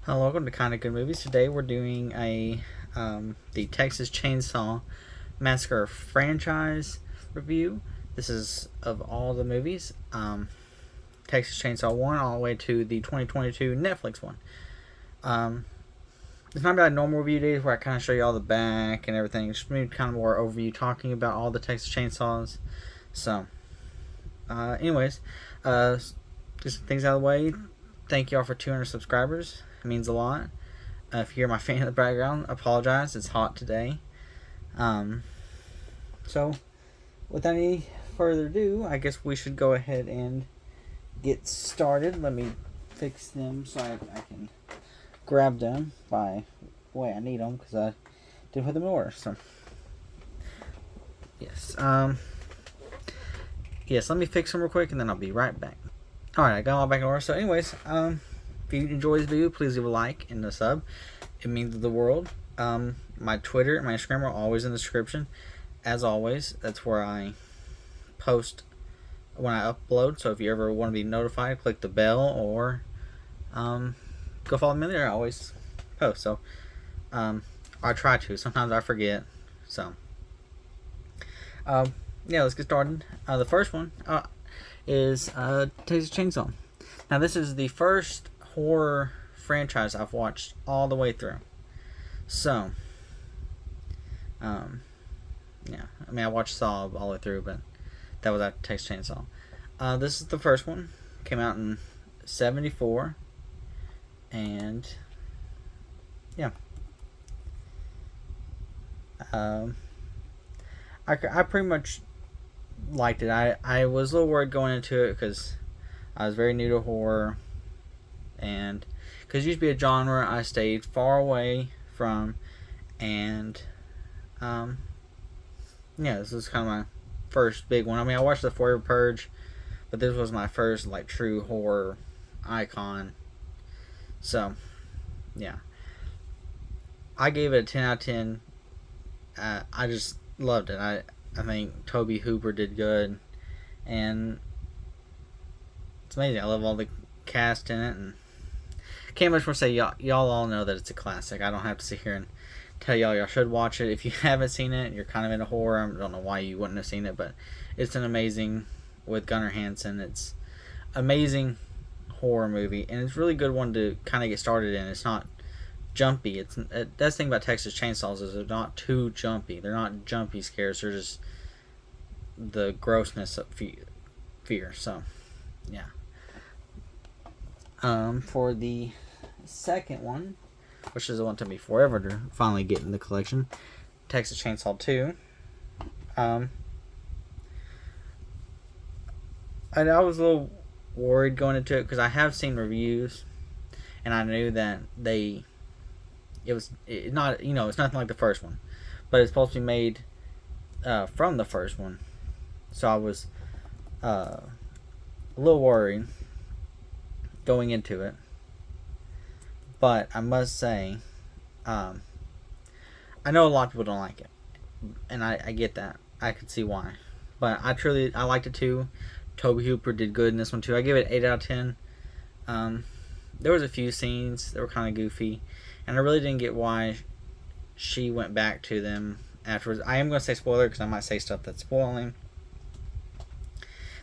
Hello, welcome to Kinda Good Movies. Today we're doing the Texas Chainsaw Massacre franchise review. This is of all the movies, Texas Chainsaw 1 all the way to the 2022 Netflix one. It's not like normal review days where I kind of show you all the back and everything. It's just maybe kind of more overview talking about all the Texas Chainsaws. So, anyways, just things out of the way. Thank you all for 200 subscribers. It means a lot. If you hear my fan in the background, I apologize. It's hot today. So, without any further ado, I guess we should go ahead and get started. Let me fix them so I can grab them by the way I need them because I didn't put them in order. So, yes. Yes, let me fix them real quick and then I'll be right back. Alright, I got them all back in order. So, anyways, if you enjoy this video, please leave a like and a sub. It means the world. My Twitter and my Instagram are always in the description. As always, that's where I post when I upload. So if you ever want to be notified, click the bell or go follow me there. I always post. So I try to. Sometimes I forget. So yeah, let's get started. The first one is Texas Chainsaw. Now this is the first horror franchise I've watched all the way through. So, yeah. I mean, I watched Saw all the way through, but that was after Texas Chainsaw. This is the first one. Came out in '74, and yeah. I pretty much liked it. I was a little worried going into it because I was very new to horror, and because it used to be a genre I stayed far away from, and yeah, this was kind of my first big one. I mean, I watched The Forever Purge, but this was my first like true horror icon. So yeah, I gave it a 10 out of 10. I just loved it. I think Toby Hooper did good, and it's amazing. I love all the cast in it, and can't much more say. Y'all all know that it's a classic. I don't have to sit here and tell y'all should watch it. If you haven't seen it, you're kind of into horror. I don't know why you wouldn't have seen it, but it's an amazing with Gunnar Hansen. It's amazing horror movie, and it's a really good one to kind of get started in. It's not jumpy. That's the thing about Texas Chainsaws is they're not too jumpy. They're not jumpy scares. They're just the grossness of fear. So yeah. For the second one, which is the one that took me forever to finally get in the collection, Texas Chainsaw 2. I was a little worried going into it because I have seen reviews, and I knew that it's nothing like the first one, but it's supposed to be made from the first one, so I was a little worried going into it. But I must say, I know a lot of people don't like it, and I get that. I could see why, but I liked it too. Toby Hooper did good in this one too. I give it 8 out of 10. There was a few scenes that were kind of goofy, and I really didn't get why she went back to them afterwards. I am going to say spoiler because I might say stuff that's spoiling.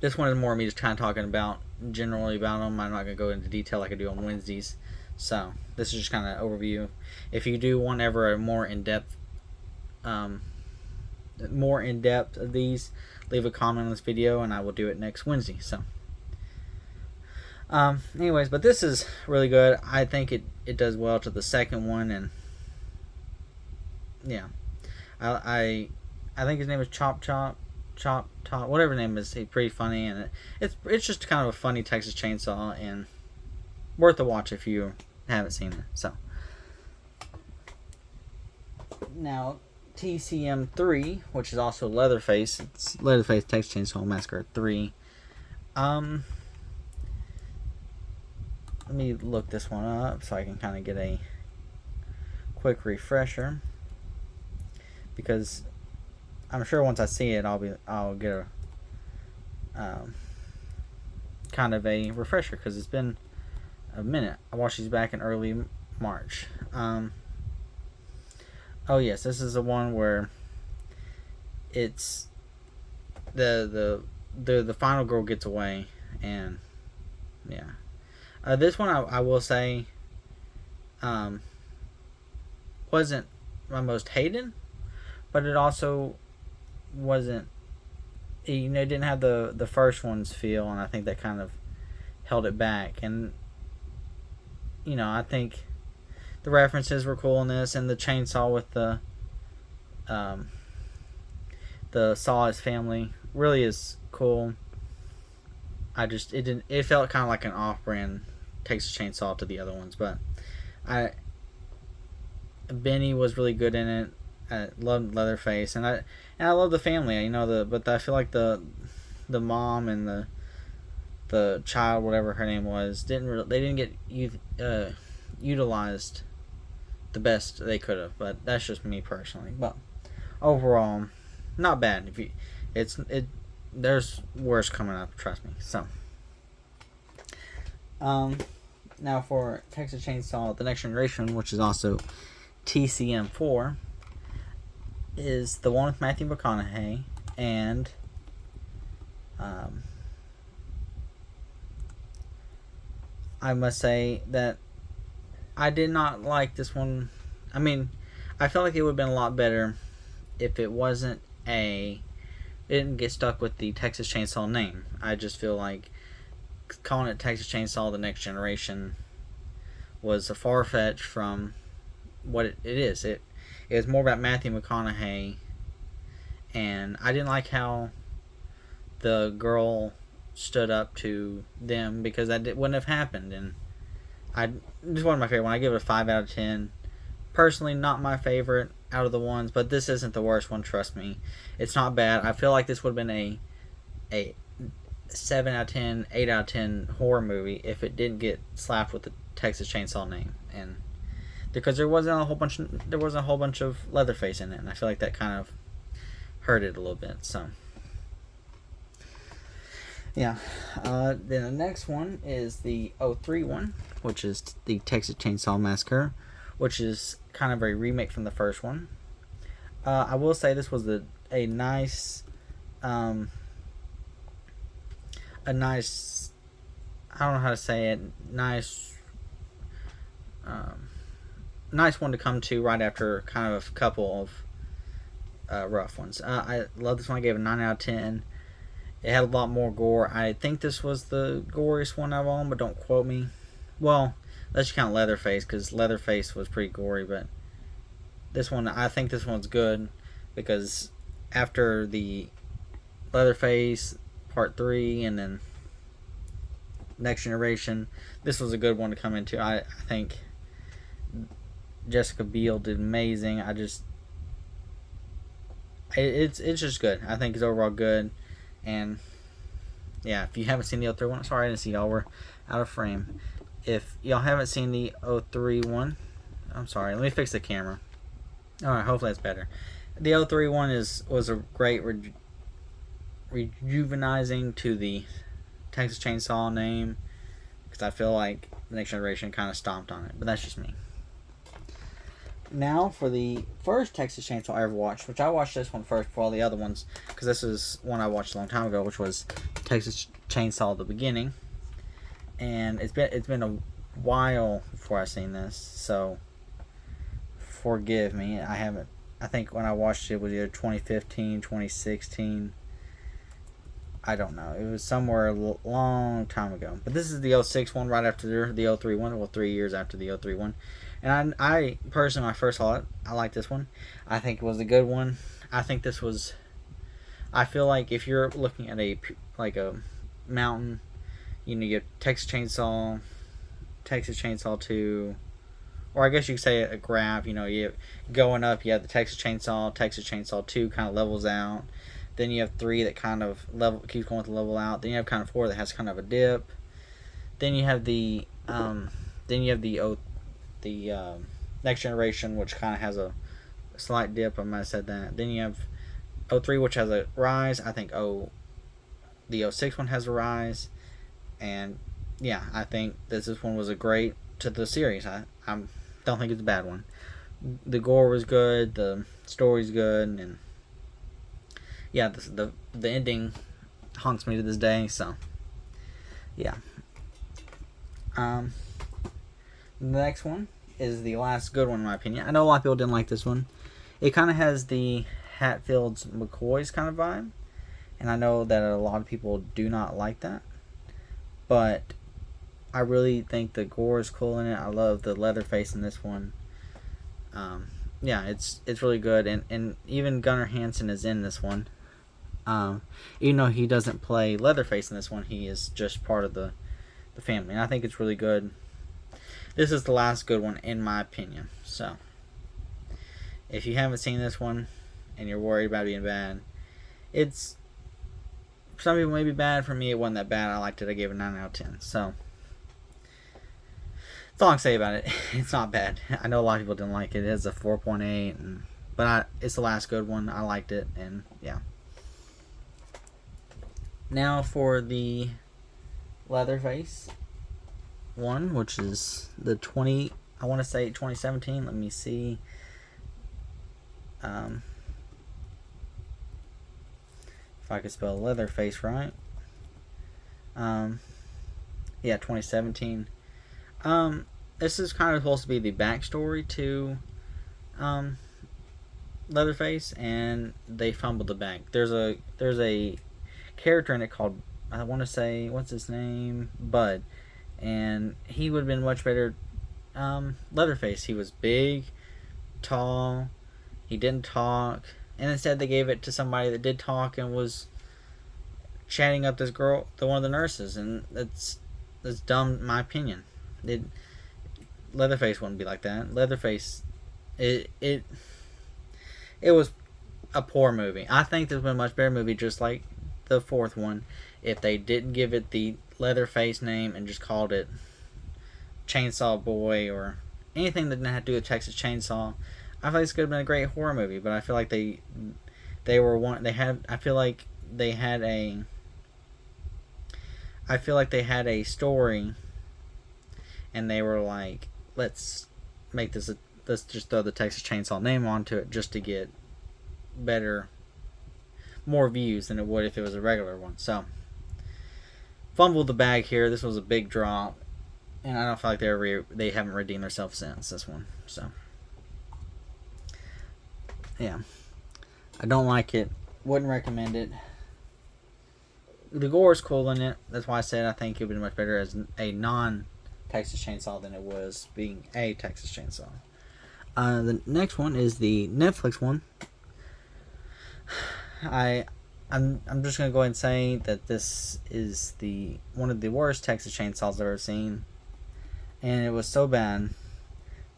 This one is more me just kind of talking about generally about them. I'm not going to go into detail like I do on Wednesdays. So this is just kind of overview. If you do want ever a more in depth of these, leave a comment on this video and I will do it next Wednesday. So anyways, but this is really good. I think it does well to the second one, and yeah, I think his name is Chop, whatever his name is. He's pretty funny, and it's just kind of a funny Texas Chainsaw and worth a watch if you haven't seen it. So now TCM 3, which is also Leatherface. It's Leatherface Texas Chainsaw Massacre 3. Let me look this one up so I can kind of get a quick refresher, because I'm sure once I see it I'll get a kind of a refresher, because it's been a minute. I watched these back in early March. Oh yes, this is the one where it's the final girl gets away, and yeah. This one I will say wasn't my most hated, but it also wasn't, you know, it didn't have the first one's feel, and I think that kind of held it back. And you know, I think the references were cool in this, and the chainsaw with um, the Saw his family really is cool. It felt kind of like an off-brand Texas Chainsaw to the other ones, but Benny was really good in it. I loved Leatherface, and I love the family. You know, but I feel like the mom and the child, whatever her name was, they didn't get utilized the best they could have. But that's just me personally. But overall, not bad. There's worse coming up. Trust me. So, now for Texas Chainsaw: The Next Generation, which is also TCM4, is the one with Matthew McConaughey, and I must say that I did not like this one. I mean, I felt like it would have been a lot better if it wasn't it didn't get stuck with the Texas Chainsaw name. I just feel like calling it Texas Chainsaw: The Next Generation was a far fetch from what it is. It was more about Matthew McConaughey, and I didn't like how the girl stood up to them, because wouldn't have happened. And just one of my favorite one. I give it a 5 out of 10. Personally, not my favorite out of the ones, but this isn't the worst one. Trust me, it's not bad. I feel like this would have been a 7 out of 10, 8 out of 10 horror movie if it didn't get slapped with the Texas Chainsaw name, and because there wasn't a whole bunch of Leatherface in it, and I feel like that kind of hurt it a little bit. So yeah. Then the next one is the 31, which is the Texas Chainsaw Massacre, which is kind of a remake from the first one. I will say this was a nice, I don't know how to say it, nice one to come to right after kind of a couple of rough ones. I love this one. I gave it a 9 out of 10. It had a lot more gore. I think this was the goriest one of all, but don't quote me. Well, let's count Leatherface, because Leatherface was pretty gory, but I think this one's good, because after the Leatherface Part 3 and then Next Generation, this was a good one to come into. I think Jessica Biel did amazing. It's just good. I think it's overall good. And yeah, if you haven't seen the 031, sorry I didn't see y'all were out of frame. If y'all haven't seen the 031, I'm sorry, let me fix the camera. Alright, hopefully that's better. The 031 was a great rejuvenizing to the Texas Chainsaw name, because I feel like the Next Generation kind of stomped on it, but that's just me. Now for the first Texas Chainsaw I ever watched, which I watched this one first before all the other ones, because this is one I watched a long time ago, which was Texas Chainsaw The Beginning. And it's been a while before I seen this, so forgive me. I think when I watched it was either 2015, 2016. I don't know. It was somewhere a long time ago. But this is the 06 one, right after the 031, well, 3 years after the 031. And I personally, when I first saw it, I like this one. I think it was a good one. I think this was, I feel like if you're looking at a mountain, you know, you have Texas Chainsaw 2, or I guess you could say a graph. You know, you going up, you have the Texas Chainsaw 2 kind of levels out. Then you have 3 that kind of keeps going to level out. Then you have kind of 4 that has kind of a dip. Then you have the Next Generation, which kind of has a slight dip. I might have said that. Then you have 03, which has a rise. I think the 06 one has a rise. And yeah, I think this one was a great to the series. don't think it's a bad one. The gore was good, the story's good, and yeah, the ending haunts me to this day. So yeah. The next one is the last good one in my opinion. I know a lot of people didn't like this one. It kind of has the Hatfield's McCoy's kind of vibe, and I know that a lot of people do not like that, but I really think the gore is cool in it. I love the Leatherface in this one. Yeah, it's really good, and even Gunnar Hansen is in this one. Even though he doesn't play Leatherface in this one, he is just part of the family, and I think it's really good. This is the last good one in my opinion. So if you haven't seen this one and you're worried about it being bad, it's, some people may be bad. For me, it wasn't that bad. I liked it. I gave it a 9 out of 10. So that's all I can say about it. It's not bad. I know a lot of people didn't like it. It has a 4.8, but it's the last good one. I liked it, and yeah. Now for the Leatherface one, which is the 2017. Let me see. If I could spell Leatherface right. Yeah, 2017. This is kind of supposed to be the backstory to Leatherface, and they fumbled the bag. There's a character in it called, I want to say, what's his name? Bud. And he would have been much better Leatherface. He was big, tall, he didn't talk, and instead they gave it to somebody that did talk and was chatting up this girl, one of the nurses, and that's dumb in my opinion. Leatherface wouldn't be like that. Leatherface, it was a poor movie. I think there's been a much better movie, just like the fourth one, if they didn't give it the Leatherface name and just called it Chainsaw Boy or anything that didn't have to do with Texas Chainsaw. I feel like this could have been a great horror movie, but I feel like I feel like they had a story, and they were like, let's just throw the Texas Chainsaw name onto it just to get more views than it would if it was a regular one. So fumbled the bag here. This was a big drop, and I don't feel like they haven't redeemed themselves since this one. So yeah, I don't like it. Wouldn't recommend it. The gore is cool in it. That's why I said I think it would be much better as a non-Texas Chainsaw than it was being a Texas Chainsaw. The next one is the Netflix one. I'm just gonna go ahead and say that this is one of the worst Texas Chainsaws I've ever seen, and it was so bad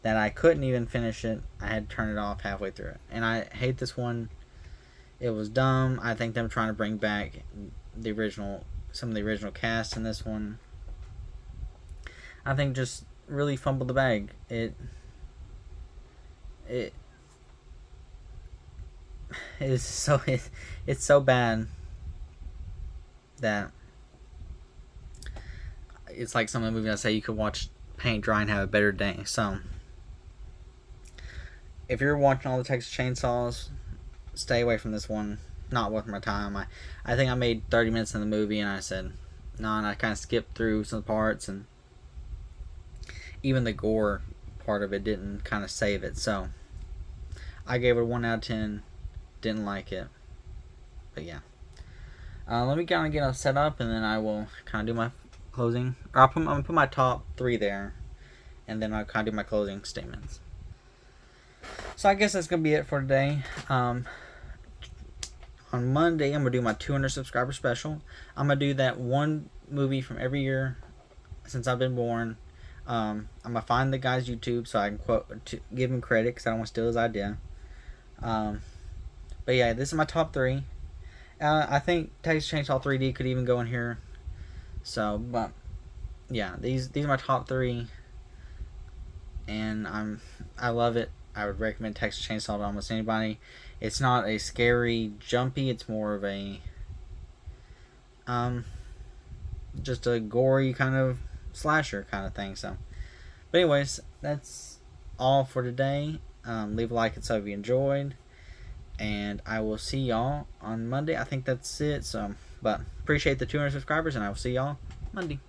that I couldn't even finish it. I had to turn it off halfway through it, and I hate this one. It was dumb. I think them trying to bring back some of the original cast in this one, I think just really fumbled the bag. It's so bad that it's like some of the movies I say you could watch paint dry and have a better day. So if you're watching all the Texas Chainsaws, stay away from this one. Not worth my time. I think I made 30 minutes in the movie and I said no, and I kind of skipped through some parts, and even the gore part of it didn't kind of save it. So I gave it a 1 out of 10. Didn't like it, but yeah. Let me kind of get it set up, and then I will kind of do my closing. I'm gonna put my top 3 there, and then I'll kind of do my closing statements. So I guess that's gonna be it for today. On Monday, I'm gonna do my 200 subscriber special. I'm gonna do that one movie from every year since I've been born. I'm gonna find the guy's YouTube so I can give him credit, because I don't want to steal his idea. But yeah, this is my top 3. I think Texas Chainsaw 3D could even go in here. So, but yeah, these are my top 3, and I love it. I would recommend Texas Chainsaw to almost anybody. It's not a scary, jumpy. It's more of a just a gory kind of slasher kind of thing. So, but anyways, that's all for today. Leave a like and sub if you enjoyed. And I will see y'all on Monday. I think that's it. So, but appreciate the 200 subscribers, and I will see y'all Monday.